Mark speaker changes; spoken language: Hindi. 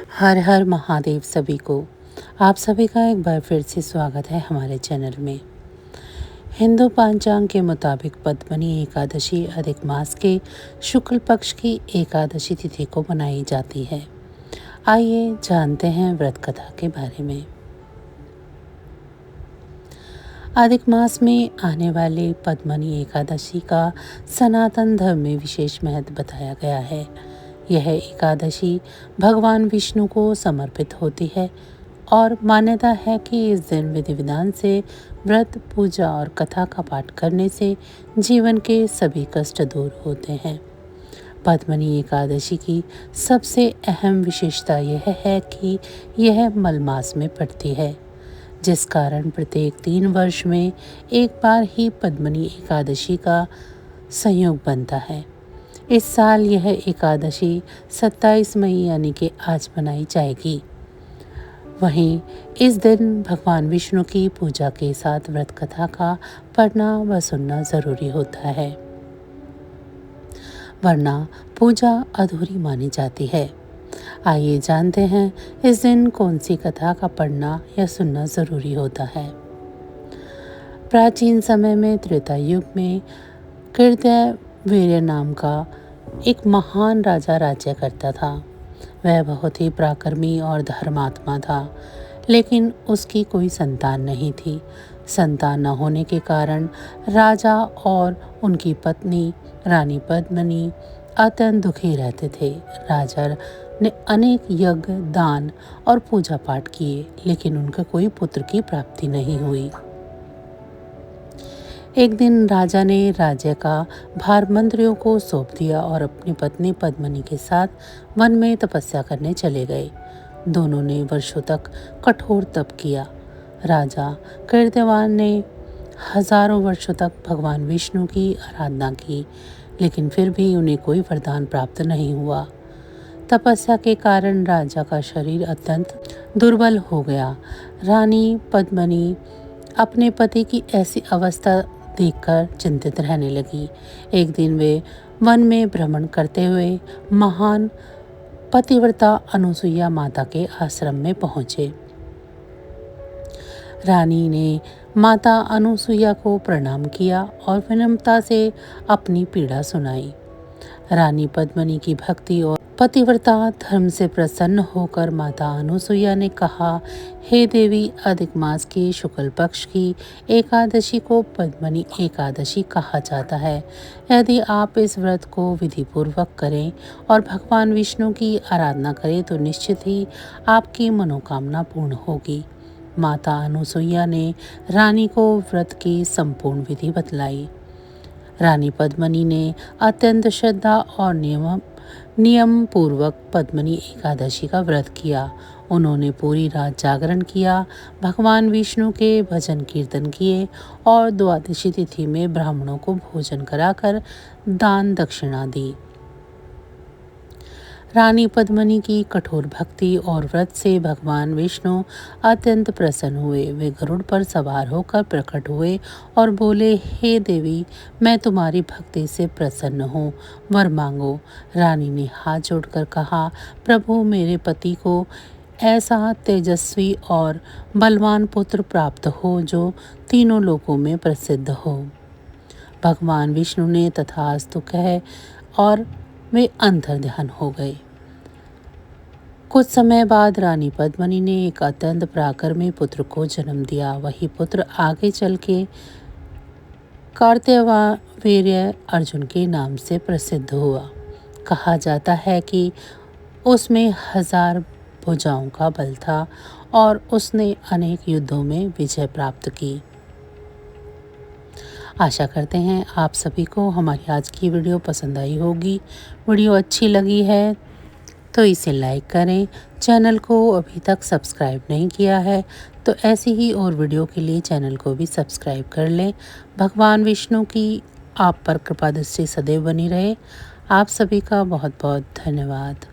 Speaker 1: हर हर महादेव सभी को। आप सभी का एक बार फिर से स्वागत है हमारे चैनल में। हिंदू पंचांग के मुताबिक पद्मनी एकादशी अधिक मास के शुक्ल पक्ष की एकादशी तिथि को मनाई जाती है। आइए जानते हैं व्रत कथा के बारे में। अधिक मास में आने वाले पद्मनी एकादशी का सनातन धर्म में विशेष महत्व बताया गया है। यह एकादशी भगवान विष्णु को समर्पित होती है और मान्यता है कि इस दिन विधि विधान से व्रत, पूजा और कथा का पाठ करने से जीवन के सभी कष्ट दूर होते हैं। पद्मनी एकादशी की सबसे अहम विशेषता यह है कि यह मल मास में पड़ती है, जिस कारण प्रत्येक 3 वर्ष में एक बार ही पद्मनी एकादशी का संयोग बनता है। इस साल यह एकादशी 27 मई यानी कि आज मनाई जाएगी। वहीं इस दिन भगवान विष्णु की पूजा के साथ व्रत कथा का पढ़ना व सुनना जरूरी होता है, वरना पूजा अधूरी मानी जाती है। आइए जानते हैं इस दिन कौन सी कथा का पढ़ना या सुनना जरूरी होता है। प्राचीन समय में त्रेता युग में कीर्तिवीर्य नाम का एक महान राजा राज्य करता था। वह बहुत ही पराक्रमी और धर्मात्मा था, लेकिन उसकी कोई संतान नहीं थी। संतान न होने के कारण राजा और उनकी पत्नी रानी पद्मिनी अत्यंत दुखी रहते थे। राजा ने अनेक यज्ञ, दान और पूजा पाठ किए, लेकिन उनके कोई पुत्र की प्राप्ति नहीं हुई। एक दिन राजा ने राज्य का भार मंत्रियों को सौंप दिया और अपनी पत्नी पद्मिनी के साथ वन में तपस्या करने चले गए। दोनों ने वर्षों तक कठोर तप किया। राजा कीर्तिवान ने हजारों वर्षों तक भगवान विष्णु की आराधना की, लेकिन फिर भी उन्हें कोई वरदान प्राप्त नहीं हुआ। तपस्या के कारण राजा का शरीर अत्यंत दुर्बल हो गया। रानी पद्मिनी अपने पति की ऐसी अवस्था देखकर चिंतित रहने लगी। एक दिन वे वन में भ्रमण करते हुए महान पतिव्रता अनुसुईया माता के आश्रम में पहुंचे। रानी ने माता अनुसुईया को प्रणाम किया और विनम्रता से अपनी पीड़ा सुनाई। रानी पद्मिनी की भक्ति और पतिव्रता धर्म से प्रसन्न होकर माता अनुसुईया ने कहा, हे देवी, अधिक मास की शुक्ल पक्ष की एकादशी को पद्मनी एकादशी कहा जाता है। यदि आप इस व्रत को विधि पूर्वक करें और भगवान विष्णु की आराधना करें तो निश्चित ही आपकी मनोकामना पूर्ण होगी। माता अनुसुईया ने रानी को व्रत की संपूर्ण विधि बतलाई। रानी पद्मिनी ने अत्यंत श्रद्धा और नियम पूर्वक पद्मनी एकादशी का व्रत किया। उन्होंने पूरी रात जागरण किया, भगवान विष्णु के भजन कीर्तन किए और द्वादशी तिथि में ब्राह्मणों को भोजन कराकर दान दक्षिणा दी। रानी पद्मिनी की कठोर भक्ति और व्रत से भगवान विष्णु अत्यंत प्रसन्न हुए। वे गरुड़ पर सवार होकर प्रकट हुए और बोले, हे देवी, मैं तुम्हारी भक्ति से प्रसन्न हूँ, वर मांगो। रानी ने हाथ जोड़कर कहा, प्रभु, मेरे पति को ऐसा तेजस्वी और बलवान पुत्र प्राप्त हो जो तीनों लोकों में प्रसिद्ध हो। भगवान विष्णु ने तथास्तु कहे और वे अंतर्ध्यान हो गए। कुछ समय बाद रानी पद्मिनी ने एक अत्यंत पराक्रमी पुत्र को जन्म दिया। वही पुत्र आगे चल के कार्तिवीर्य अर्जुन के नाम से प्रसिद्ध हुआ। कहा जाता है कि उसमें 1000 भुजाओं का बल था और उसने अनेक युद्धों में विजय प्राप्त की। आशा करते हैं आप सभी को हमारी आज की वीडियो पसंद आई होगी। वीडियो अच्छी लगी है तो इसे लाइक करें। चैनल को अभी तक सब्सक्राइब नहीं किया है तो ऐसी ही और वीडियो के लिए चैनल को भी सब्सक्राइब कर लें। भगवान विष्णु की आप पर कृपा दृष्टि सदैव बनी रहे। आप सभी का बहुत बहुत धन्यवाद।